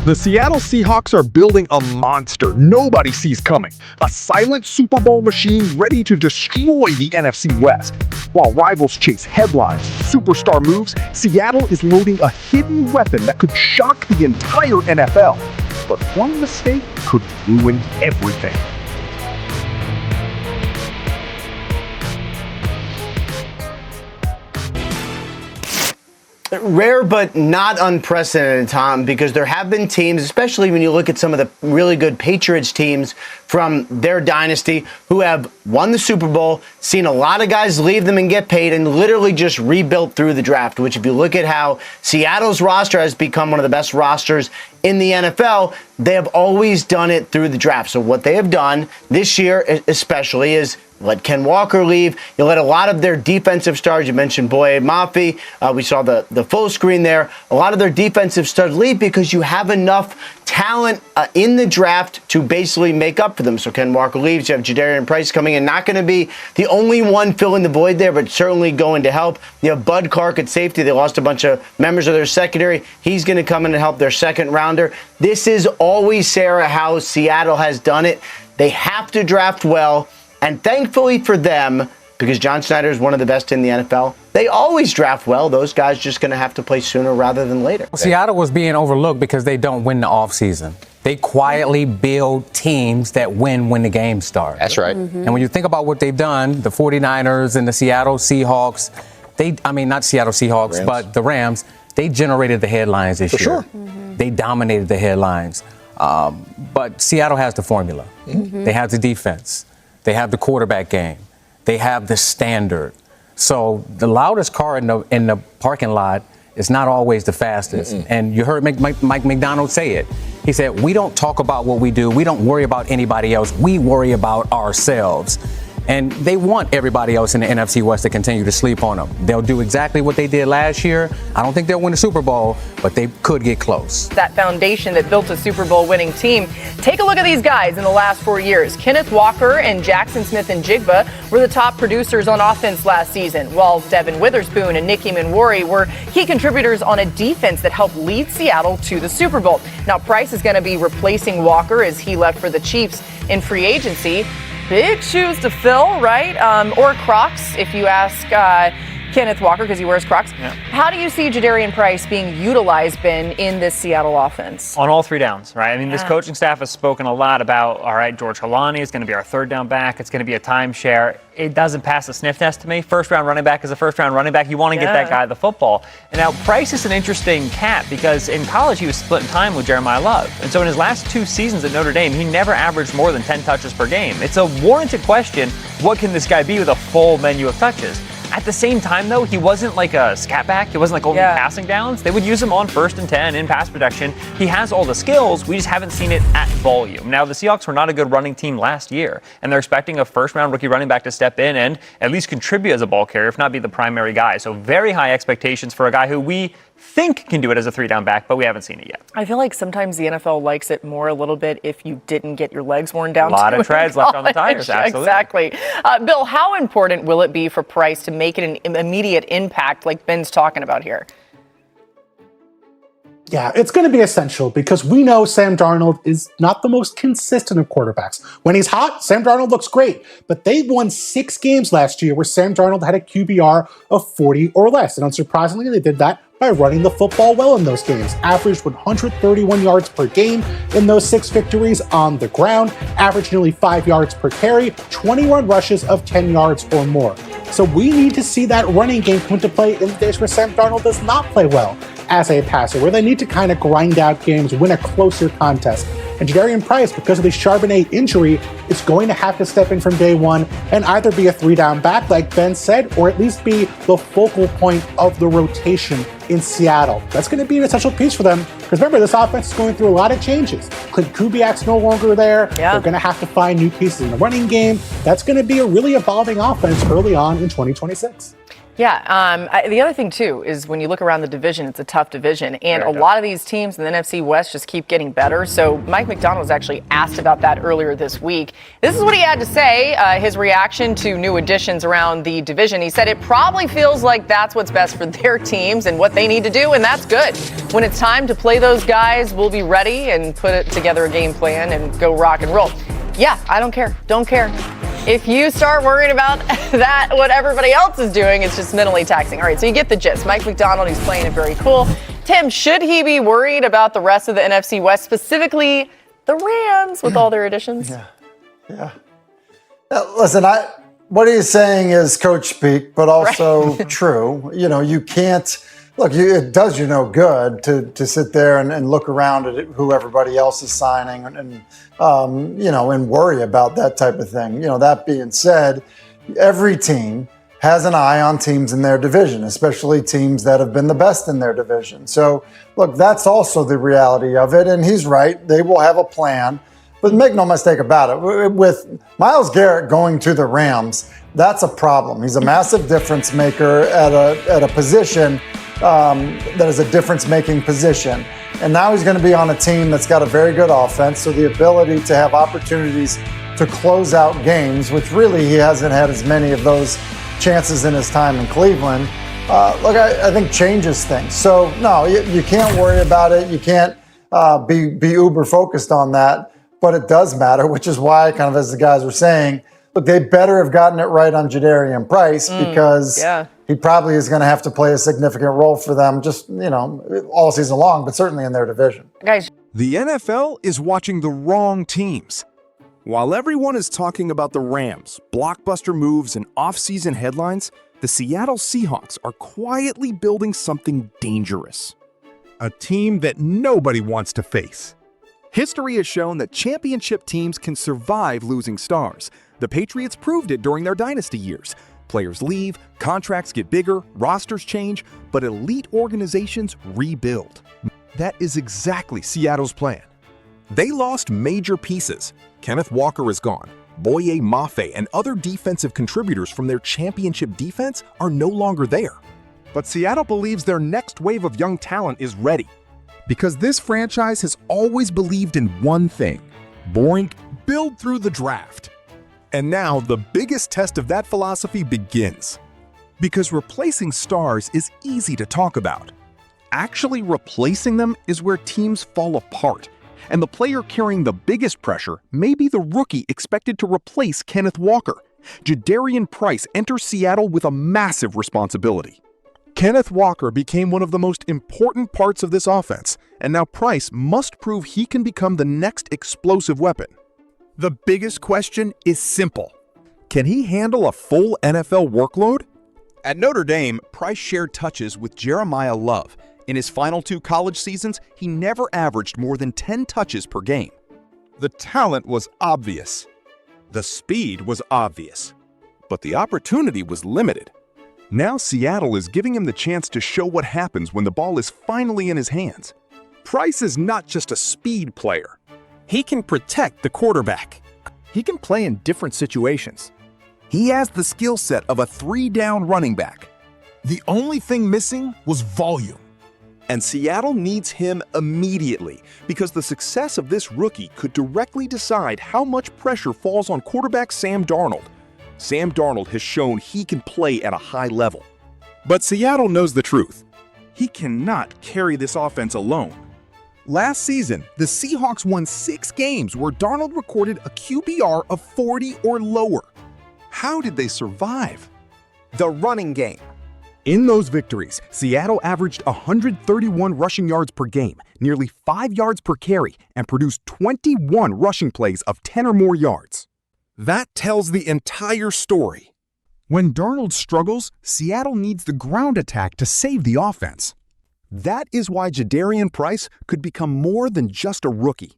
The Seattle Seahawks are building a monster nobody sees coming. A silent Super Bowl machine ready to destroy the NFC West. While rivals chase headlines, superstar moves, Seattle is loading a hidden weapon that could shock the entire NFL. But one mistake could ruin everything. Rare but not unprecedented, Tom, because there have been teams, especially when you look at some of the really good Patriots teams from their dynasty, who have won the Super Bowl, seen a lot of guys leave them and get paid, and literally just rebuilt through the draft, which if you look at how Seattle's roster has become one of the best rosters in the NFL, they have always done it through the draft. So what they have done this year especially is let Ken Walker leave. You let a lot of their defensive stars, you mentioned Boye Mafe, we saw the full screen there, a lot of their defensive stars leave because you have enough talent in the draft to basically make up for them. So Ken Walker leaves, you have Jadarian Price coming in, not going to be the only one filling the void there, but certainly going to help. You have Bud Clark at safety. They lost a bunch of members of their secondary. He's going to come in and help their second rounder. This is always, Sarah, how Seattle has done it. They have to draft well. And thankfully for them, because John Schneider is one of the best in the NFL, they always draft well. Those guys just going to have to play sooner rather than later. Seattle was being overlooked because they don't win the offseason. They quietly build teams that win when the game starts. That's right. Mm-hmm. And when you think about what they've done, the 49ers and the Seattle Seahawks, not Seattle Seahawks, Rams. but the Rams, they generated the headlines this year. Sure. Mm-hmm. They dominated the headlines. But Seattle has the formula. Mm-hmm. They have the defense. They have the quarterback game. They have the standard. So the loudest car in the parking lot is not always the fastest. Mm-mm. And you heard Mike Macdonald say it. He said, we don't talk about what we do. We don't worry about anybody else. We worry about ourselves. And they want everybody else in the NFC West to continue to sleep on them. They'll do exactly what they did last year. I don't think they'll win the Super Bowl, but they could get close. That foundation that built a Super Bowl winning team. Take a look at these guys in the last 4 years. Kenneth Walker and Jackson Smith-Njigba were the top producers on offense last season, while Devin Witherspoon and Nicky Manwari were key contributors on a defense that helped lead Seattle to the Super Bowl. Now, Price is going to be replacing Walker as he left for the Chiefs in free agency. Big shoes to fill, right? Or Crocs, if you ask Kenneth Walker, because he wears Crocs. Yeah. How do you see Jadarian Price being utilized, Ben, in this Seattle offense? On all three downs, right? I mean, this coaching staff has spoken a lot about, all right, George Holani is going to be our third down back. It's going to be a timeshare. It doesn't pass the sniff test to me. First-round running back is a first-round running back. You want to get that guy the football. And now Price is an interesting cat because in college he was splitting time with Jeremiah Love. And so in his last 2 seasons at Notre Dame, he never averaged more than 10 touches per game. It's a warranted question, what can this guy be with a full menu of touches? At the same time, though, he wasn't like a scat back. He wasn't like only passing downs. They would use him on 1st and 10 in pass protection. He has all the skills. We just haven't seen it at volume. Now, the Seahawks were not a good running team last year, and they're expecting a first-round rookie running back to step in and at least contribute as a ball carrier, if not be the primary guy. So very high expectations for a guy who we think can do it as a 3-down back, but we haven't seen it yet. I feel like sometimes the NFL likes it more a little bit if you didn't get your legs worn down. A lot of treads left on the tires, absolutely. Exactly. Bill, how important will it be for Price to make it an immediate impact like Ben's talking about here? Yeah, it's going to be essential because we know Sam Darnold is not the most consistent of quarterbacks. When he's hot, Sam Darnold looks great, but they won 6 games last year where Sam Darnold had a QBR of 40 or less. And unsurprisingly, they did that by running the football well in those games. Averaged 131 yards per game in those 6 victories on the ground, averaged nearly 5 yards per carry, 21 rushes of 10 yards or more. So we need to see that running game come into play in the days where Sam Darnold does not play well as a passer, where they need to kind of grind out games, win a closer contest. And Jadarian Price, because of the Charbonnet injury, is going to have to step in from day one and either be a 3-down back, like Ben said, or at least be the focal point of the rotation in Seattle. That's going to be an essential piece for them, because remember, this offense is going through a lot of changes. Clint Kubiak's no longer there. Yeah. They're going to have to find new pieces in the running game. That's going to be a really evolving offense early on in 2026. Yeah. The other thing, too, is when you look around the division, it's a tough division. And a lot of these teams in the NFC West just keep getting better. So Mike Macdonald was actually asked about that earlier this week. This is what he had to say, his reaction to new additions around the division. He said it probably feels like that's what's best for their teams and what they need to do, and that's good. When it's time to play those guys, we'll be ready and put together a game plan and go rock and roll. Yeah, I don't care. Don't care. If you start worrying about that, what everybody else is doing, it's just mentally taxing. All right, so you get the gist. Mike Macdonald, he's playing it very cool. Tim, should he be worried about the rest of the NFC West, specifically the Rams with all their additions? Yeah. Listen, what he's saying is coach speak, but also true. You know, you can't look. It does you no good to sit there and look around at who everybody else is signing and worry about that type of thing. You know, that being said, every team has an eye on teams in their division, especially teams that have been the best in their division. So, look, that's also the reality of it. And he's right. They will have a plan. But make no mistake about it, with Myles Garrett going to the Rams, that's a problem. He's a massive difference maker at a position that is a difference-making position. And now he's going to be on a team that's got a very good offense, so the ability to have opportunities to close out games, which really he hasn't had as many of those chances in his time in Cleveland, I think changes things. So, no, you can't worry about it. You can't be uber focused on that. But it does matter, which is why, kind of as the guys were saying, look, they better have gotten it right on Jadarian Price because he probably is going to have to play a significant role for them just, all season long, but certainly in their division. Guys, The NFL is watching the wrong teams. While everyone is talking about the Rams, blockbuster moves, and off-season headlines, the Seattle Seahawks are quietly building something dangerous. A team that nobody wants to face. History has shown that championship teams can survive losing stars. The Patriots proved it during their dynasty years. Players leave, contracts get bigger, rosters change, but elite organizations rebuild. That is exactly Seattle's plan. They lost major pieces. Kenneth Walker is gone. Boye Mafe and other defensive contributors from their championship defense are no longer there. But Seattle believes their next wave of young talent is ready. Because this franchise has always believed in one thing: boring, build through the draft. And now the biggest test of that philosophy begins. Because replacing stars is easy to talk about. Actually replacing them is where teams fall apart. And the player carrying the biggest pressure may be the rookie expected to replace Kenneth Walker. Jadarian Price enters Seattle with a massive responsibility. Kenneth Walker became one of the most important parts of this offense, and now Price must prove he can become the next explosive weapon. The biggest question is simple. Can he handle a full NFL workload? At Notre Dame, Price shared touches with Jeremiah Love. In his final 2 college seasons, he never averaged more than 10 touches per game. The talent was obvious. The speed was obvious. But the opportunity was limited. Now Seattle is giving him the chance to show what happens when the ball is finally in his hands. Price is not just a speed player. He can protect the quarterback. He can play in different situations. He has the skill set of a 3-down running back. The only thing missing was volume. And Seattle needs him immediately because the success of this rookie could directly decide how much pressure falls on quarterback Sam Darnold. Sam Darnold has shown he can play at a high level. But Seattle knows the truth. He cannot carry this offense alone. Last season, the Seahawks won 6 games where Darnold recorded a QBR of 40 or lower. How did they survive? The running game. In those victories, Seattle averaged 131 rushing yards per game, nearly 5 yards per carry, and produced 21 rushing plays of 10 or more yards. That tells the entire story. When Darnold struggles, Seattle needs the ground attack to save the offense. That is why Jadarian Price could become more than just a rookie.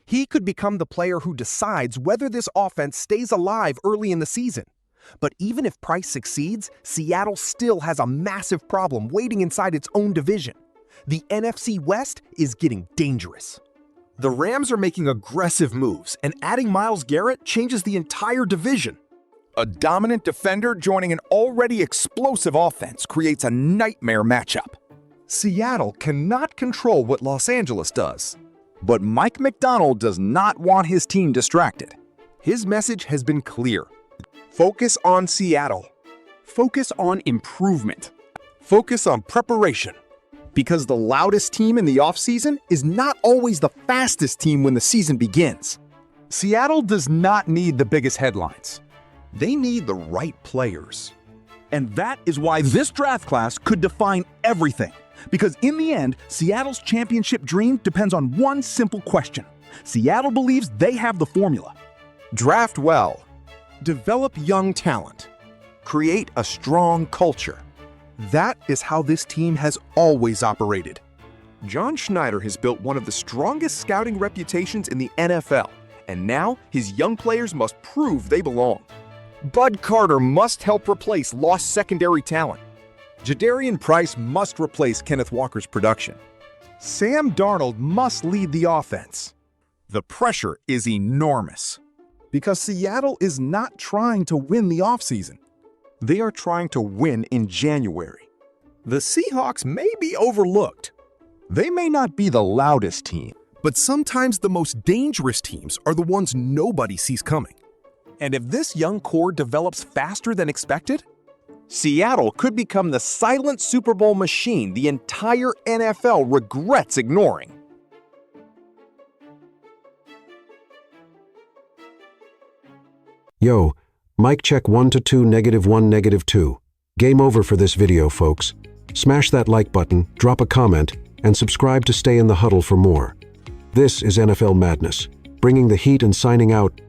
He could become the player who decides whether this offense stays alive early in the season. But even if Price succeeds, Seattle still has a massive problem waiting inside its own division. The NFC West is getting dangerous. The Rams are making aggressive moves, and adding Myles Garrett changes the entire division. A dominant defender joining an already explosive offense creates a nightmare matchup. Seattle cannot control what Los Angeles does. But Mike Macdonald does not want his team distracted. His message has been clear. Focus on Seattle. Focus on improvement. Focus on preparation. Because the loudest team in the offseason is not always the fastest team when the season begins. Seattle does not need the biggest headlines. They need the right players. And that is why this draft class could define everything. Because in the end, Seattle's championship dream depends on one simple question. Seattle believes they have the formula. Draft well. Develop young talent. Create a strong culture. That is how this team has always operated. John Schneider has built one of the strongest scouting reputations in the NFL, and now his young players must prove they belong. Bud Carter must help replace lost secondary talent. Jadarian Price must replace Kenneth Walker's production. Sam Darnold must lead the offense. The pressure is enormous because Seattle is not trying to win the offseason. They are trying to win in January. The Seahawks may be overlooked. They may not be the loudest team, but sometimes the most dangerous teams are the ones nobody sees coming. And if this young core develops faster than expected, Seattle could become the silent Super Bowl machine the entire NFL regrets ignoring. Yo, mic check 1 to 2, -1, -2. Game over for this video, folks. Smash that like button, drop a comment, and subscribe to stay in the huddle for more. This is NFL Madness, bringing the heat and signing out.